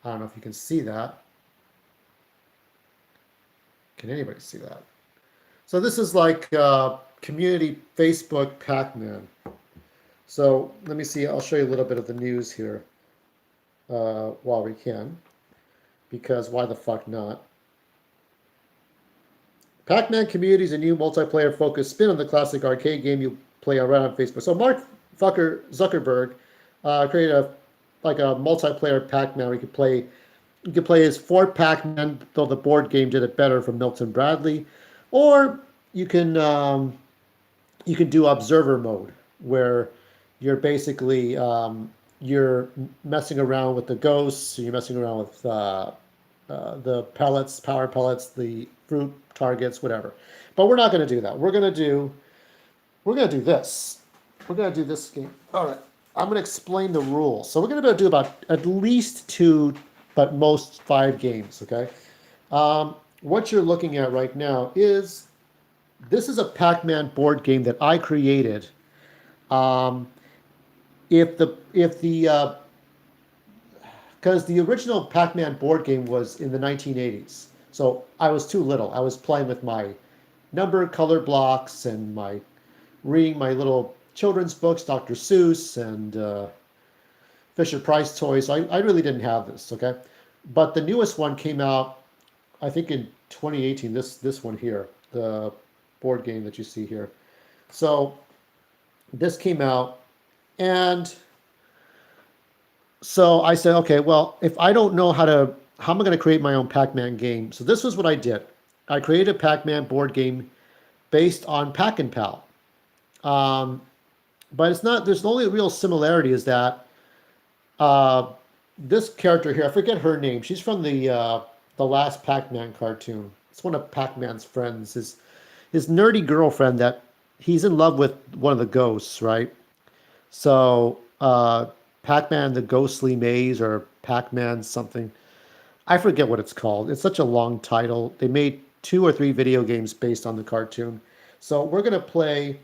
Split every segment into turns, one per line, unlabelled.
I don't know if you can see that. Can anybody see that? So this is like community Facebook Pac-Man. So let me see. I'll show you a little bit of the news here while we can, because why the fuck not? Pac-Man community is a new multiplayer-focused spin on the classic arcade game you play around on Facebook. So Mark Zuckerberg created a multiplayer Pac-Man where you could play as four Pac-Man, though the board game did it better from Milton Bradley, or you can um, you can do observer mode where you're basically you're messing around with the ghosts, you're messing around with the pellets, power pellets, the fruit targets, whatever. But we're not going to do that. We're going to do this. We're going to do this game. All right. I'm going to explain the rules. So we're going to do about at least two, but most five games. Okay. What you're looking at right now is this is a Pac-Man board game that I created. Um, if the because the original Pac-Man board game was in the 1980s, so I was too little. I was playing with my number color blocks and my reading my little children's books, Dr. Seuss and Fisher Price toys. So I really didn't have this. Okay, but the newest one came out, I think in 2018. This one here, the board game that you see here. So this came out, and so I said, okay, well, if I don't know how am I going to create my own Pac-Man game? So this was what I did. I created a Pac-Man board game based on Pac and Pal. Um, but it's not. There's the only real similarity is that uh, this character here, I forget her name. She's from the last Pac-Man cartoon. It's one of Pac-Man's friends. His nerdy girlfriend that he's in love with one of the ghosts, right? So Pac-Man the Ghostly Maze or Pac-Man something. I forget what it's called. It's such a long title. They made two or three video games based on the cartoon. So we're gonna play.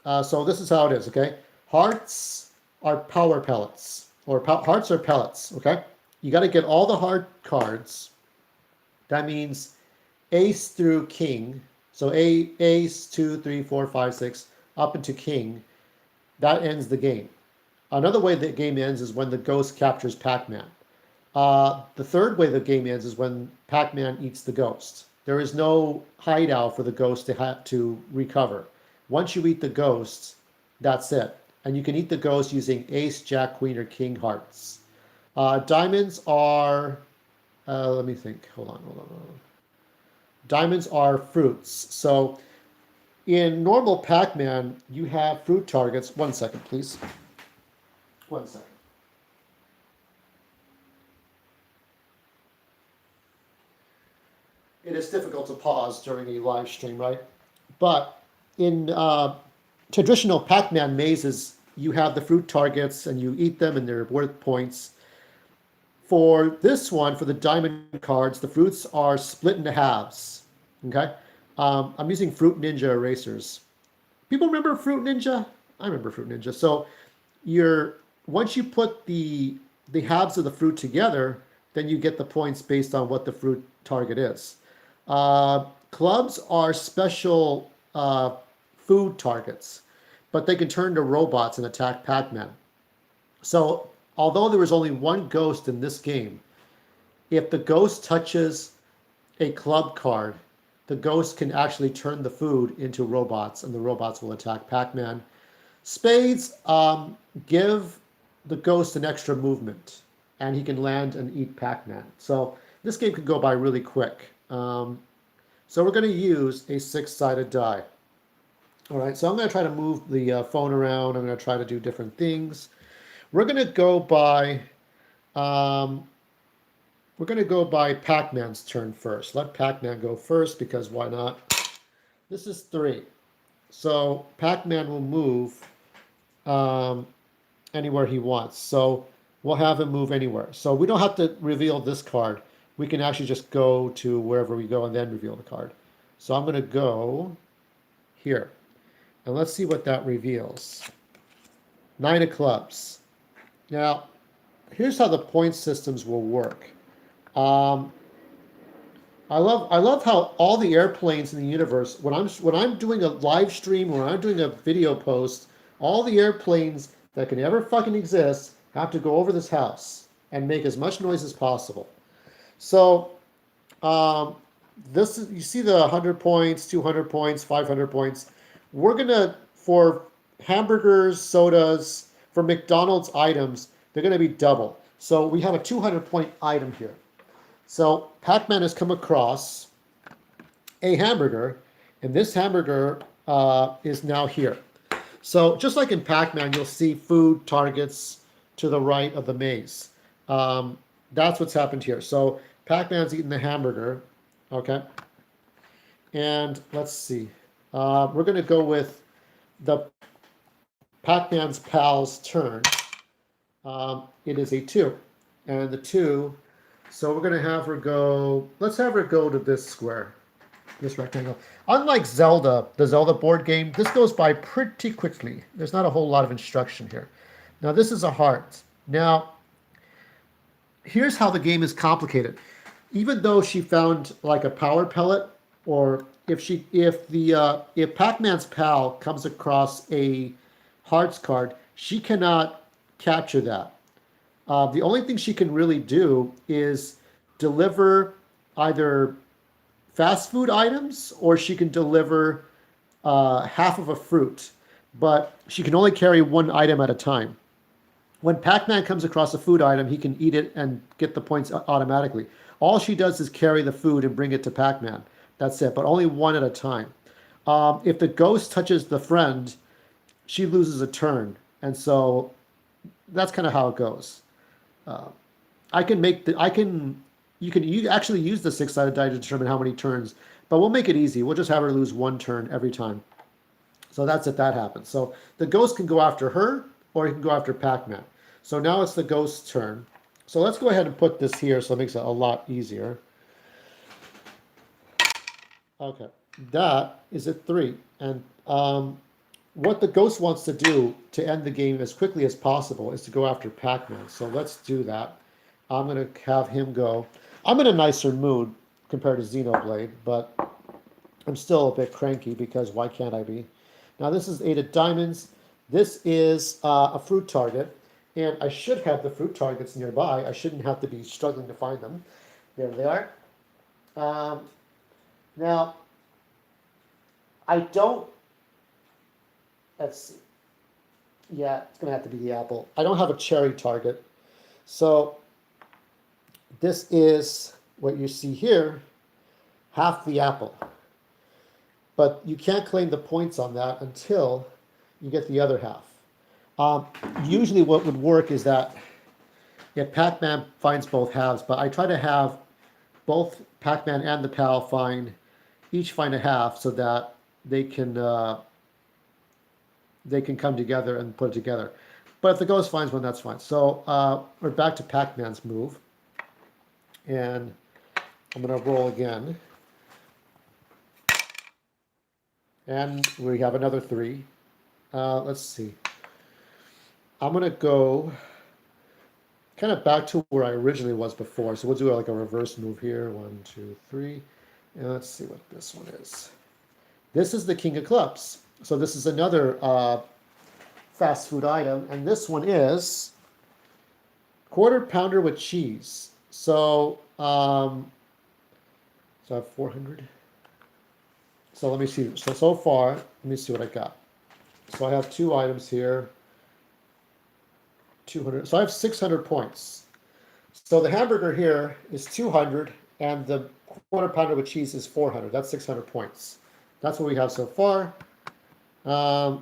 So this is how it is. Okay, hearts are power pellets, or hearts are pellets. Okay, you got to get all the hard cards. That means ace through king. So ace, two, three, four, five, six, up into king. That ends the game. Another way the game ends is when the ghost captures Pac-Man. The third way the game ends is when Pac-Man eats the ghost. There is no hideout for the ghost to recover. Once you eat the ghost, that's it. And you can eat the ghost using ace, jack, queen, or king hearts. Diamonds are, let me think. Hold on. Diamonds are fruits. So in normal Pac-Man, you have fruit targets. 1 second, please. 1 second. It is difficult to pause during a live stream, right? But in traditional Pac-Man mazes, you have the fruit targets and you eat them and they're worth points. For this one, for the diamond cards, the fruits are split into halves. Okay? I'm using Fruit Ninja erasers. People remember Fruit Ninja? I remember Fruit Ninja. So you're once you put the halves of the fruit together, then you get the points based on what the fruit target is. Clubs are special food targets, but they can turn to robots and attack Pac-Man. So although there is only one ghost in this game, if the ghost touches a club card, the ghost can actually turn the food into robots, and the robots will attack Pac-Man. Spades give the ghost an extra movement, and he can land and eat Pac-Man. So this game can go by really quick. So we're going to use a six-sided die. All right, so I'm going to try to move the phone around. I'm going to try to do different things. We're going to go by um, Pac-Man's turn first. Let Pac-Man go first because why not? This is 3. So Pac-Man will move um, anywhere he wants. So we'll have him move anywhere. So we don't have to reveal this card. We can actually just go to wherever we go and then reveal the card. So I'm going to go here. And let's see what that reveals. 9 of clubs. Now, here's how the point systems will work. Um, I love how all the airplanes in the universe, when I'm doing a live stream or when I'm doing a video post, all the airplanes that can ever fucking exist have to go over this house and make as much noise as possible. So um, this is, you see the 100 points, 200 points, 500 points. We're gonna, for hamburgers, sodas, for McDonald's items, they're gonna be double. So we have a 200 point item here. So Pac-Man has come across a hamburger, and this hamburger is now here. So just like in Pac-Man, you'll see food targets to the right of the maze. That's what's happened here. So Pac-Man's eating the hamburger, okay? And let's see. We're going to go with the Pac-Man's pal's turn. It is a 2. And the 2, so we're going to have her go, let's have her go to this square, this rectangle. Unlike Zelda, the Zelda board game, this goes by pretty quickly. There's not a whole lot of instruction here. Now this is a heart. Now, here's how the game is complicated. Even though she found like a power pellet, or if Pac-Man's pal comes across a hearts card, she cannot capture that. The only thing she can really do is deliver either fast food items, or she can deliver half of a fruit, but she can only carry one item at a time. When Pac-Man comes across a food item, he can eat it and get the points automatically. All she does is carry the food and bring it to Pac-Man. That's it, but only one at a time. If the ghost touches the friend, she loses a turn, and so that's kind of how it goes. I can make the, I can, you actually use the 6-sided die to determine how many turns, but we'll make it easy. We'll just have her lose one turn every time. So that's if that happens. So the ghost can go after her, or he can go after Pac-Man. So now it's the ghost's turn. So let's go ahead and put this here so it makes it a lot easier. Okay, that is a 3. And what the ghost wants to do to end the game as quickly as possible is to go after Pac-Man. So let's do that. I'm going to have him go. I'm in a nicer mood compared to Xenoblade, but I'm still a bit cranky because why can't I be? Now this is 8 of diamonds. This is a fruit target, and I should have the fruit targets nearby. I shouldn't have to be struggling to find them. There they are. Now, I don't, let's see. Yeah, it's going to have to be the apple. I don't have a cherry target. So this is what you see here, half the apple. But you can't claim the points on that until you get the other half. Usually what would work is that if Pac-Man finds both halves, but I try to have both Pac-Man and the pal each find a half so that they can come together and put it together. But if the ghost finds one, that's fine. So we're back to Pac-Man's move. And I'm going to roll again. And we have another 3. Let's see. I'm going to go kind of back to where I originally was before. So we'll do like a reverse move here. 1, 2, 3. And let's see what this one is. This is the King of Clubs. So this is another fast food item. And this one is quarter pounder with cheese. So, so I have 400. So let me see. So far, let me see what I got. So I have 2 items here. 200. So I have 600 points. So the hamburger here is 200, and the quarter pounder with cheese is 400. That's 600 points. That's what we have so far. My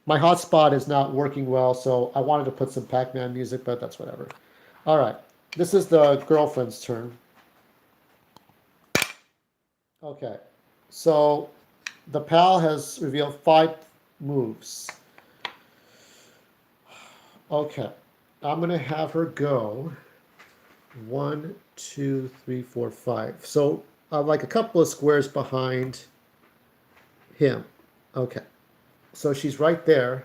hotspot is not working well, so I wanted to put some Pac-Man music, but that's whatever. All right. This is the girlfriend's turn. Okay. So the pal has revealed 5 moves. Okay. I'm going to have her go 1, 2, 3, 4, 5. So like a couple of squares behind him. Okay. So she's right there.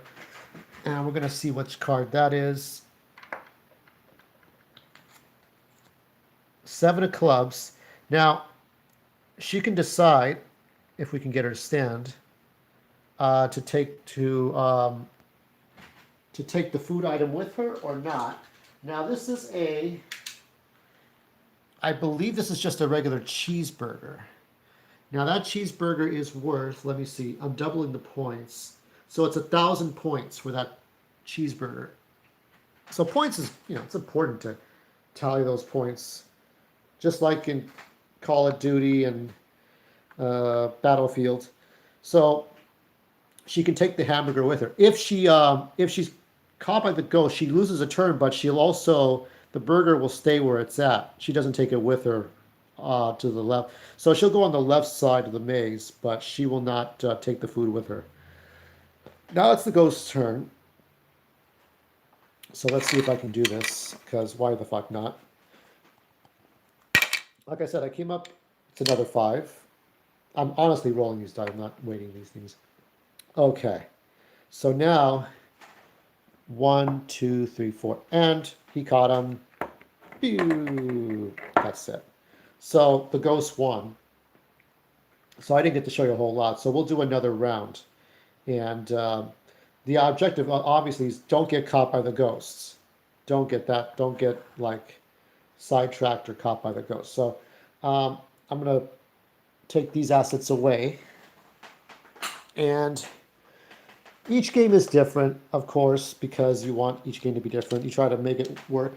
And we're going to see which card that is. 7 of clubs. Now, she can decide, if we can get her to stand, to take the food item with her or not. Now, this is I believe this is just a regular cheeseburger. Now that cheeseburger is worth, let me see, I'm doubling the points. So it's 1,000 points for that cheeseburger. So points is, it's important to tally those points. Just like in Call of Duty and Battlefield. So she can take the hamburger with her. If she's caught by the ghost, she loses a turn, but the burger will stay where it's at. She doesn't take it with her to the left. So she'll go on the left side of the maze, but she will not take the food with her. Now it's the ghost's turn. So let's see if I can do this, because why the fuck not? Like I said, I came up, it's another 5. I'm honestly rolling these dice, I'm not weighting these things. Okay, so now 1, 2, 3, 4, and he caught him. Pew! That's it. So the ghost won. So I didn't get to show you a whole lot. So we'll do another round, and the objective obviously is don't get caught by the ghosts. Don't get that. Don't get like sidetracked or caught by the ghosts. So I'm gonna take these assets away, and each game is different, of course, because you want each game to be different. You try to make it work.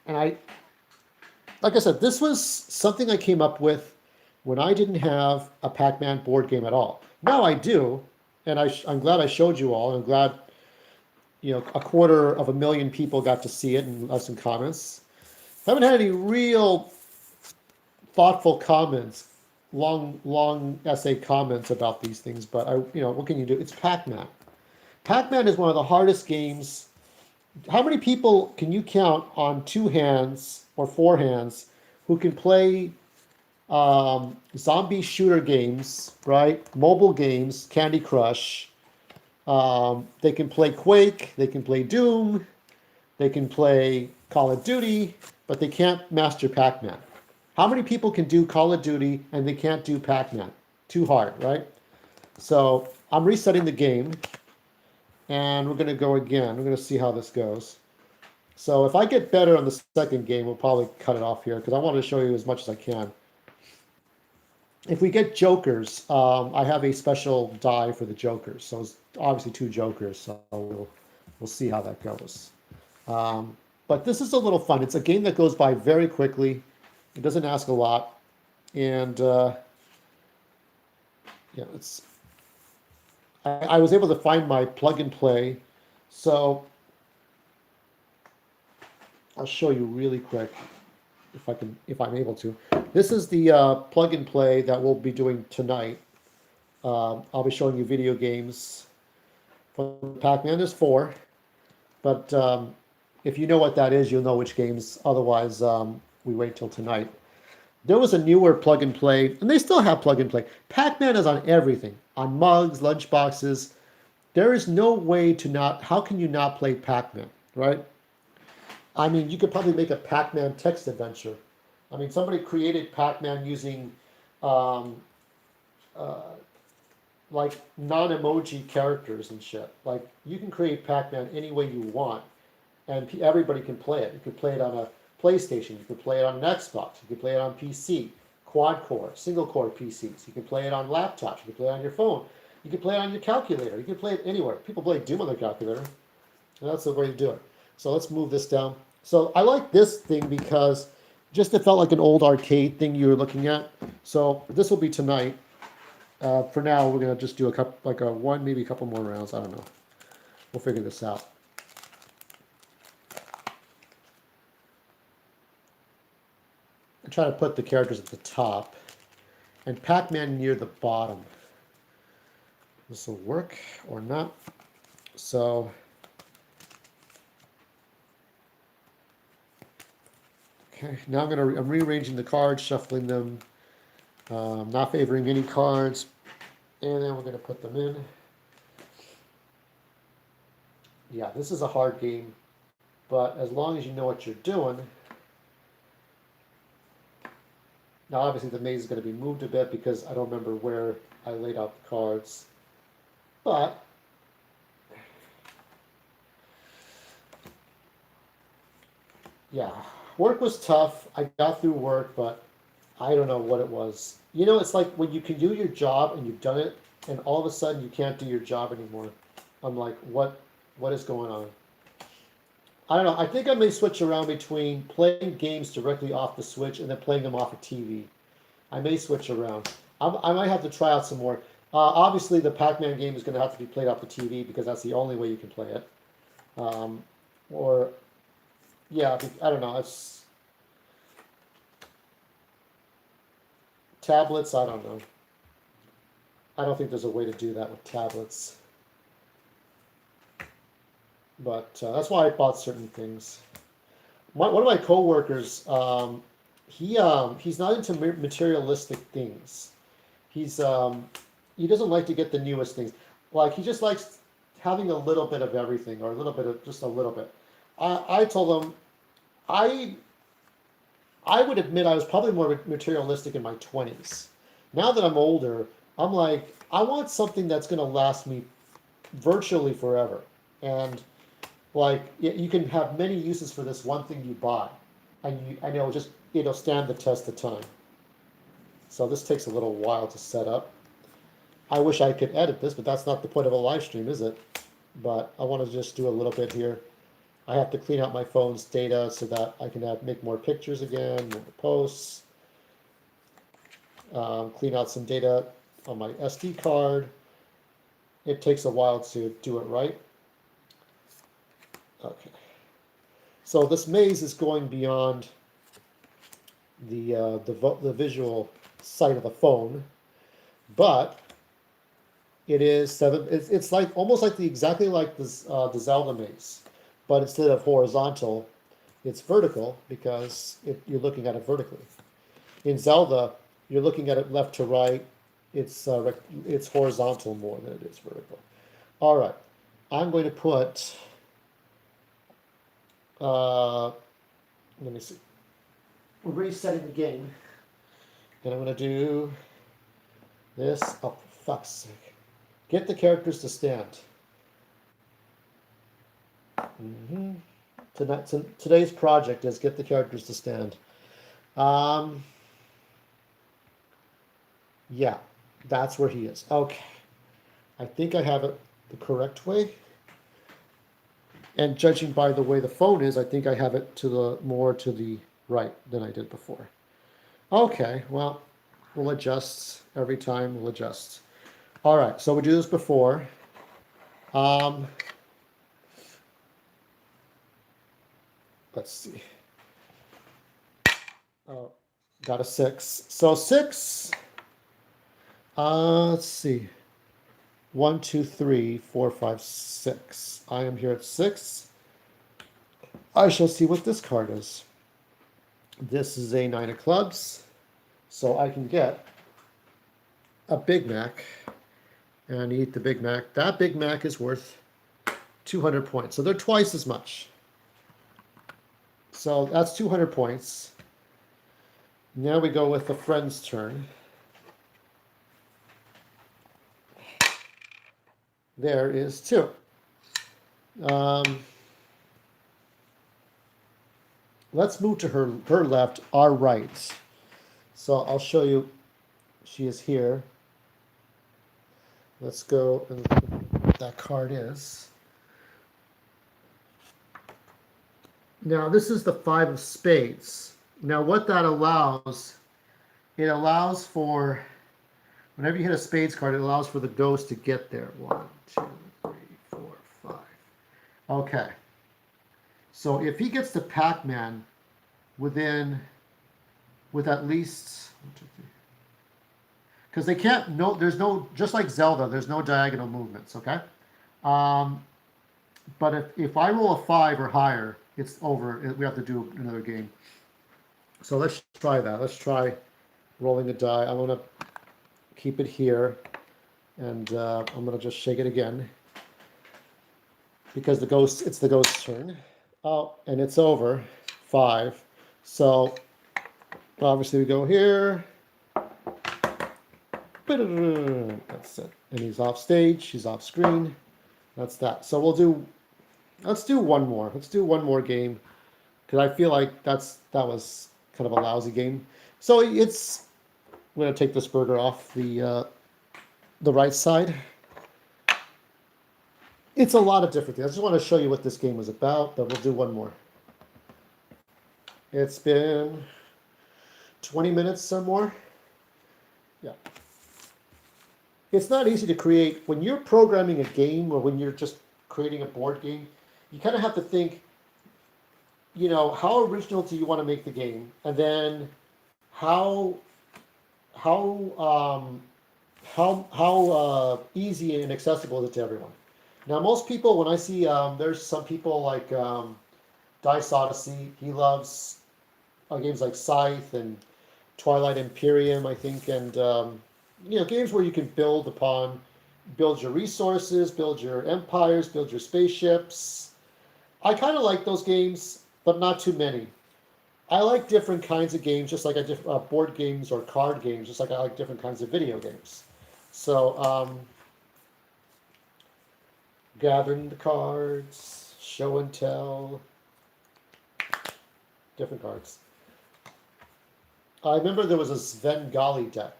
And like I said, this was something I came up with when I didn't have a Pac-Man board game at all. Now I do, and I'm glad I showed you all, and I'm glad, 250,000 people got to see it and left some comments. I haven't had any real thoughtful comments, long essay comments about these things, but what can you do? It's Pac-Man. Pac-Man is one of the hardest games. How many people can you count on 2 hands or 4 hands who can play zombie shooter games, right? Mobile games, Candy Crush. They can play Quake, they can play Doom, they can play Call of Duty, but they can't master Pac-Man. How many people can do Call of Duty and they can't do Pac-Man? Too hard, right? So I'm resetting the game. And we're going to go again. We're going to see how this goes. So if I get better on the second game, we'll probably cut it off here, because I want to show you as much as I can. If we get jokers, I have a special die for the jokers. So it's obviously 2 jokers. So we'll see how that goes. But this is a little fun. It's a game that goes by very quickly. It doesn't ask a lot. And I was able to find my plug and play. So I'll show you really quick if I'm able to. This is the plug and play that we'll be doing tonight. I'll be showing you video games from Pac-Man. There's 4, but if you know what that is, you'll know which games. Otherwise, we wait till tonight. There was a newer plug and play, and they still have plug and play. Pac-Man is on everything, on mugs, lunchboxes. There is no way to not, how can you not play Pac-Man, right? I mean, you could probably make a Pac-Man text adventure. I mean, somebody created Pac-Man using like non-emoji characters and shit. Like, you can create Pac-Man any way you want, and everybody can play it. You could play it on a PlayStation, you could play it on an Xbox, you could play it on PC, quad-core, single-core PCs. You can play it on laptops, you can play it on your phone, you can play it on your calculator, you can play it anywhere. People play Doom on their calculator, and that's the way to do it. So let's move this down. So I like this thing because just it felt like an old arcade thing you were looking at. So this will be tonight. For now, we're going to just do a couple, like maybe a couple more rounds. I don't know. We'll figure this out. I'm trying to put the characters at the top and Pac-Man near the bottom. This will work or not. So okay, now I'm rearranging the cards, shuffling them, not favoring any cards, and then we're going to put them in. Yeah, this is a hard game, but as long as you know what you're doing, Now, obviously, the maze is going to be moved a bit because I don't remember where I laid out the cards. But yeah, work was tough. I got through work, but I don't know what it was. You know, it's like when you can do your job and you've done it, and all of a sudden you can't do your job anymore. I'm like, what is going on? I don't know. I think I may switch around between playing games directly off the Switch and then playing them off of TV. I may switch around. I might have to try out some more. Obviously, the Pac-Man game is going to have to be played off the TV because that's the only way you can play it. Um, or yeah, I don't know. It's tablets. I don't know. I don't think there's a way to do that with tablets. But that's why I bought certain things. One of my coworkers, he's not into materialistic things. He's he doesn't like to get the newest things. Like he just likes having a little bit of everything, or a little bit of just a little bit. I told him I I would admit I was probably more materialistic in my 20s. Now that I'm older, I'm like, I want something that's going to last me virtually forever. And like, you can have many uses for this one thing you buy, and it'll stand the test of time. So this takes a little while to set up. I wish I could edit this, but that's not the point of a live stream, is it? But I want to just do a little bit here. I have to clean out my phone's data so that I can make more pictures again, more posts, clean out some data on my SD card. It takes a while to do it right. Okay. So this maze is going beyond the visual sight of the phone, but it is seven. It's like almost like exactly like this the Zelda maze, but instead of horizontal, it's vertical because you're looking at it vertically. In Zelda, you're looking at it left to right. It's horizontal more than it is vertical. All right, I'm going to put. Let me see. We're resetting the game, and I'm going to do this. Oh, for fuck's sake! Get the characters to stand. Today's project is get the characters to stand. Yeah, that's where he is. Okay. I think I have it the correct way. And judging by the way the phone is, I think I have it more to the right than I did before. Okay, well, we'll adjust every time. We'll adjust. All right, so we do this before. Let's see. Oh, got a 6. So 6. Let's see. 1, 2, 3, 4, 5, 6. I am here at 6. I shall see what this card is. This is a 9 of clubs. So I can get a Big Mac and eat the Big Mac. That Big Mac is worth 200 points. So they're twice as much. So that's 200 points. Now we go with the friend's turn. There is 2. Let's move to her left, our right. So I'll show you. She is here. Let's go and what that card is. Now this is the 5 of spades. Now what that allows, it allows for, whenever you hit a spades card, it allows for the ghost to get there. 1, 2, 3, 4, 5. Okay. So if he gets to Pac-Man with at least, because they can't, there's no, just like Zelda, there's no diagonal movements, okay? But if I roll a 5 or higher, it's over. We have to do another game. So let's try that. Let's try rolling a die. I'm going to keep it here, and I'm going to just shake it again because it's the ghost's turn. Oh, and it's over. 5. So Obviously, we go here. That's it. And he's off stage. He's off screen. That's that. So let's do one more. Let's do one more game because I feel like that was kind of a lousy game. So it's I'm gonna take this burger off the right side. It's a lot of different things. I just want to show you what this game was about, but we'll do one more. It's been 20 minutes or more. Yeah. It's not easy to create. When you're programming a game or when you're just creating a board game, you kind of have to think, how original do you want to make the game? And then how how easy and accessible is it to everyone? Now, most people, when I see, there's some people like Dice Odyssey, he loves games like Scythe and Twilight Imperium, I think, and games where you can build your resources, build your empires, build your spaceships. I kind of like those games, but not too many. I like different kinds of games, just like board games or card games, just like I like different kinds of video games. So, gathering the cards, show and tell, different cards. I remember there was a Svengali deck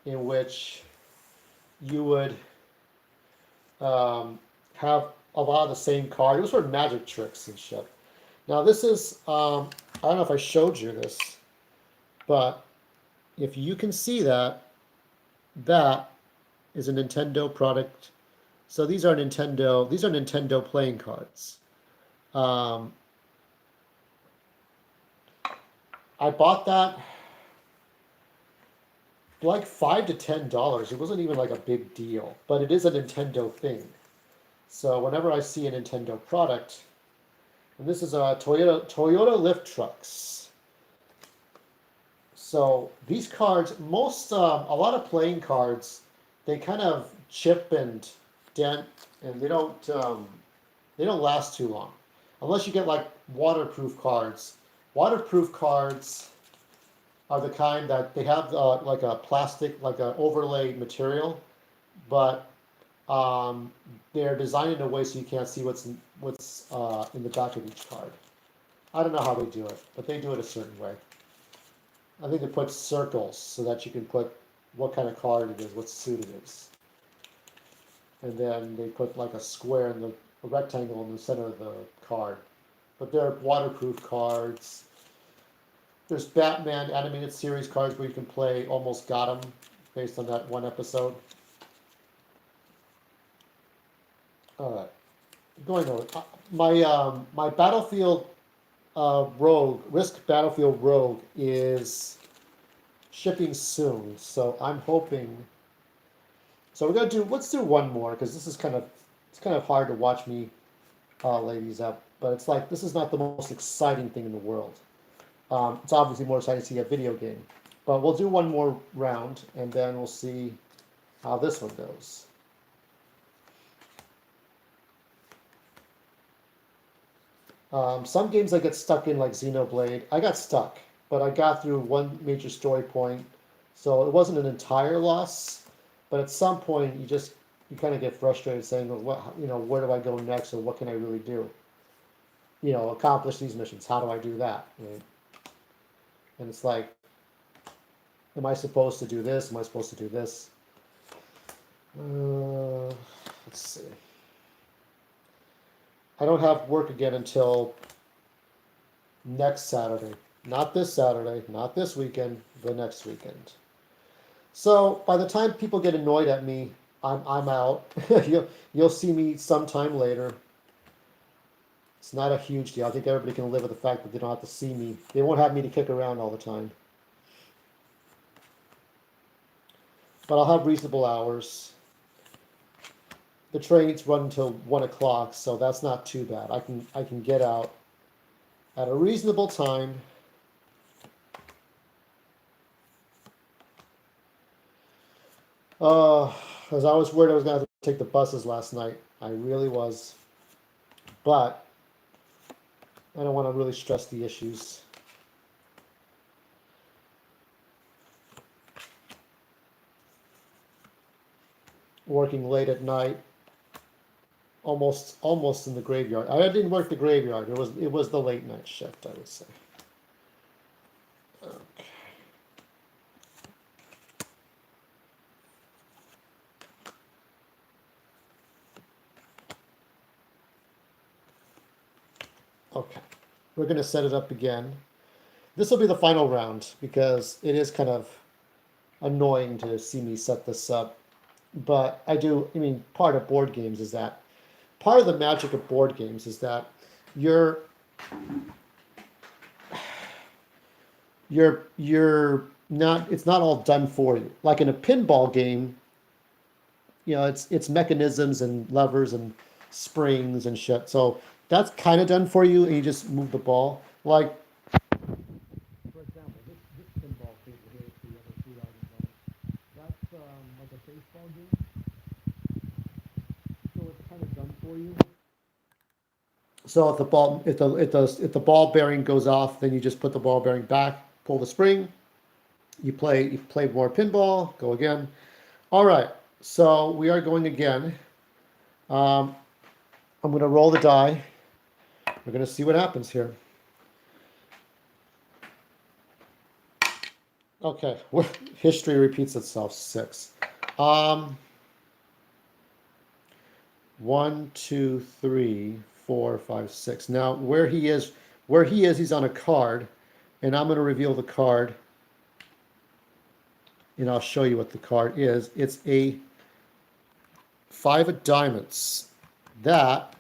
in which you would have a lot of the same card. It was for magic tricks and shit. Now this is, I don't know if I showed you this, but if you can see that, that is a Nintendo product. So these are Nintendo playing cards. I bought that like $5 to $10. It wasn't even like a big deal, but it is a Nintendo thing. So whenever I see a Nintendo product, and this is a Toyota lift trucks. So these cards, a lot of playing cards, they kind of chip and dent, and they don't last too long, unless you get like waterproof cards. Waterproof cards are the kind that they have like a plastic, like an overlay material, but they're designed in a way so you can't see what's in the back of each card. I don't know how they do it, but they do it a certain way. I think they put circles so that you can put what kind of card it is, what suit it is. And then they put like a square in a rectangle in the center of the card. But they're waterproof cards. There's Batman animated series cards where you can play Almost Got 'Em based on that one episode. All right, going over my Battlefield Risk Battlefield Rogue is shipping soon, so I'm hoping. So let's do one more because it's kind of hard to watch me ladies up, but it's like this is not the most exciting thing in the world. It's obviously more exciting to see a video game, but we'll do one more round and then we'll see how this one goes. Some games I get stuck in, like Xenoblade. I got stuck, but I got through one major story point, so it wasn't an entire loss. But at some point, you kind of get frustrated, saying, "Well, where do I go next, or what can I really do? Accomplish these missions. How do I do that?" Right? And it's like, am I supposed to do this? Am I supposed to do this? Let's see. I don't have work again until next Saturday. Not this Saturday, not this weekend, the next weekend. So by the time people get annoyed at me, I'm out. You'll see me sometime later. It's not a huge deal. I think everybody can live with the fact that they don't have to see me. They won't have me to kick around all the time. But I'll have reasonable hours. The trains run until 1 o'clock, so that's not too bad. I can get out at a reasonable time. Because I was worried I was going to have to take the buses last night. I really was. But I don't want to really stress the issues. working late at night, almost in the graveyard. I didn't work the graveyard. It was the late night shift, I would say. Okay. Okay. We're going to set it up again. This will be the final round because it is kind of annoying to see me set this up. But I mean, part of board games is that, part of the magic of board games is that you're not, it's not all done for you. Like in a pinball game, it's mechanisms and levers and springs and shit. So that's kind of done for you, and you just move the ball. Like, for example, this pinball table here is the other two items on it. That's like a baseball game, so it's kind of done for you. So if the ball bearing goes off, then you just put the ball bearing back, pull the spring. You play more pinball, go again. All right, so we are going again. I'm going to roll the die. We're going to see what happens here. Okay, history repeats itself. 6. 1, 2, 3, 4, 5, 6. Now where he is, he's on a card, and I'm going to reveal the card, and I'll show you what the card is. It's a 5 of diamonds. That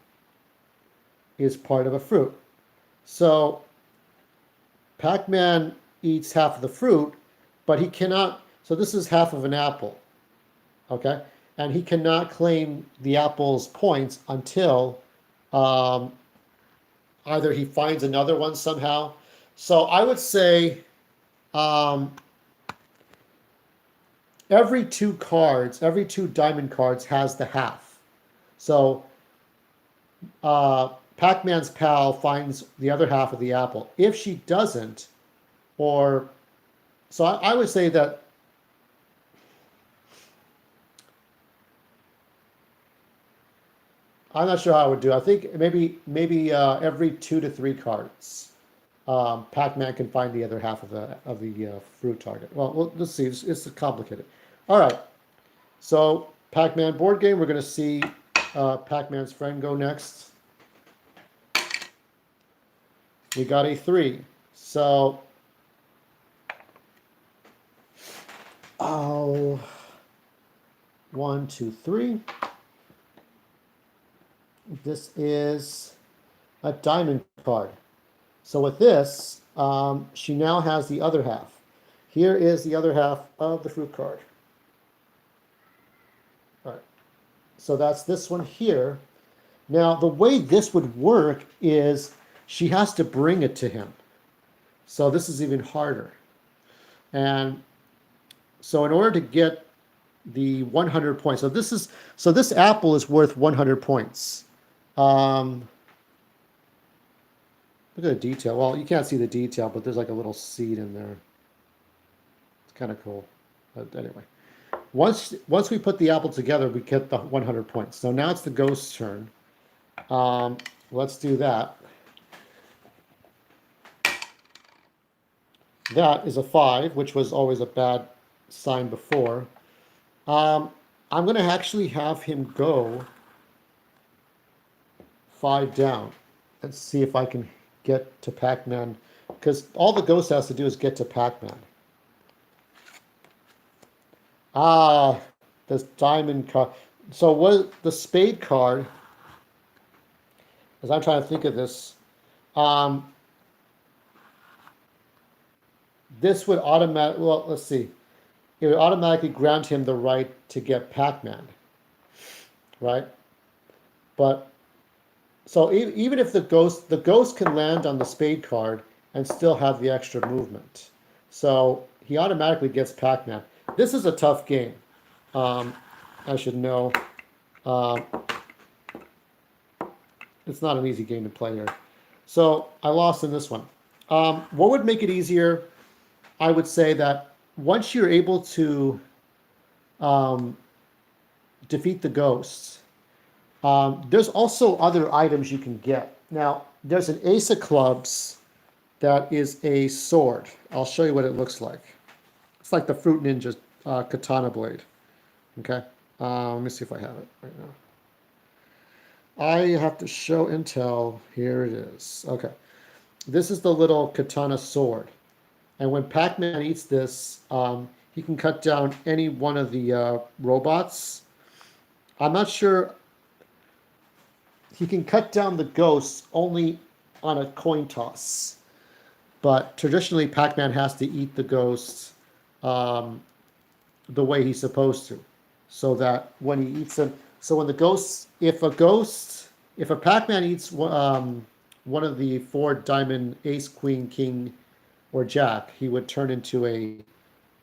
is part of a fruit. So Pac-Man eats half of the fruit, but he cannot, so this is half of an apple, okay? And he cannot claim the apple's points until either he finds another one somehow. So I would say every two diamond cards has the half. So Pac-Man's pal finds the other half of the apple. If she doesn't, so I would say that I'm not sure how I would do. I think maybe every 2 to 3 cards, Pac-Man can find the other half of the fruit target. Well, let's see. It's complicated. All right. So Pac-Man board game. We're going to see Pac-Man's friend go next. We got a 3. So, 1, 2, 3. This is a diamond card. So with this, she now has the other half. Here is the other half of the fruit card. All right. So that's this one here. Now, the way this would work is she has to bring it to him. So this is even harder. And so in order to get the 100 points, so this apple is worth 100 points. Look at the detail. Well, you can't see the detail, but there's like a little seed in there. It's kind of cool. But anyway, once we put the apple together, we get the 100 points. So now it's the ghost's turn. Let's do that. That is a 5, which was always a bad sign before. I'm going to actually have him go 5 down. Let's see if I can get to Pac-Man, because all the ghost has to do is get to Pac-Man. This diamond card. So what the spade card, as I'm trying to think of this, this would automatically, well, let's see. It would automatically grant him the right to get Pac-Man, right? But so even if the ghost can land on the spade card and still have the extra movement. So he automatically gets Pac-Man. This is a tough game. I should know. It's not an easy game to play here. So I lost in this one. What would make it easier? I would say that once you're able to defeat the ghosts. There's also other items you can get. Now, there's an ace of clubs that is a sword. I'll show you what it looks like. It's like the Fruit Ninja katana blade. Okay. Let me see if I have it right now. I have to show and tell. Here it is. Okay. This is the little katana sword. And when Pac-Man eats this, he can cut down any one of the robots. I'm not sure. He can cut down the ghosts only on a coin toss. But traditionally, Pac-Man has to eat the ghosts the way he's supposed to. So that when he eats them, so when the ghosts, if a Pac-Man eats one of the 4 diamond ace, queen, king, or jack, he would turn into a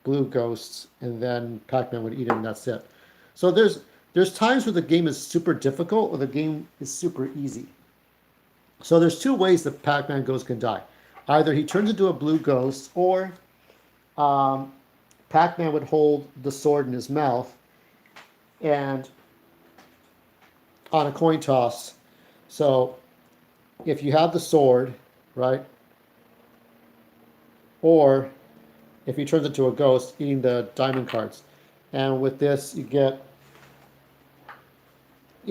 blue ghost, and then Pac-Man would eat him, and that's it. So there's times where the game is super difficult, or the game is super easy. So there's 2 ways that Pac-Man ghost can die. Either he turns into a blue ghost, or Pac-Man would hold the sword in his mouth, and on a coin toss. So if you have the sword, right, or if he turns into a ghost, eating the diamond cards. And with this, you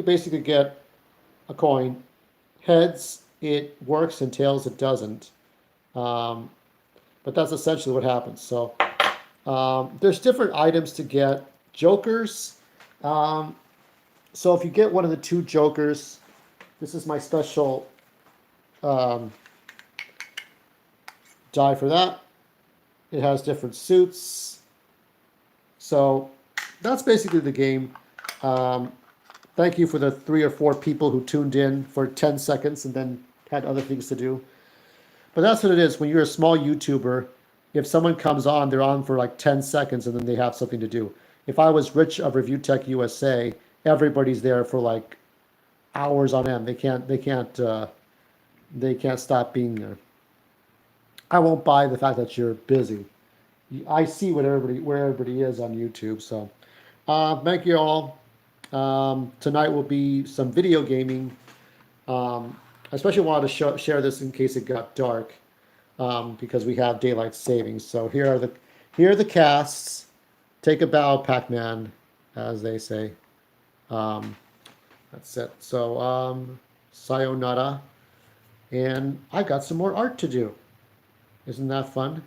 basically get a coin. Heads, it works, and tails, it doesn't. But that's essentially what happens. So there's different items to get. Jokers. So if you get one of the 2 jokers, this is my special die for that. It has different suits. So that's basically the game. Thank you for the 3 or 4 people who tuned in for 10 seconds and then had other things to do. But that's what it is. When you're a small YouTuber, if someone comes on, they're on for like 10 seconds and then they have something to do. If I was Rich of Review Tech USA, everybody's there for like hours on end. They can't stop being there. I won't buy the fact that you're busy. I see where everybody is on YouTube. So thank you all. Tonight will be some video gaming. I especially wanted to share this in case it got dark, because we have daylight savings. So here are the casts. Take a bow, Pac-Man, as they say. That's it. So sayonara, and I got some more art to do. Isn't that fun?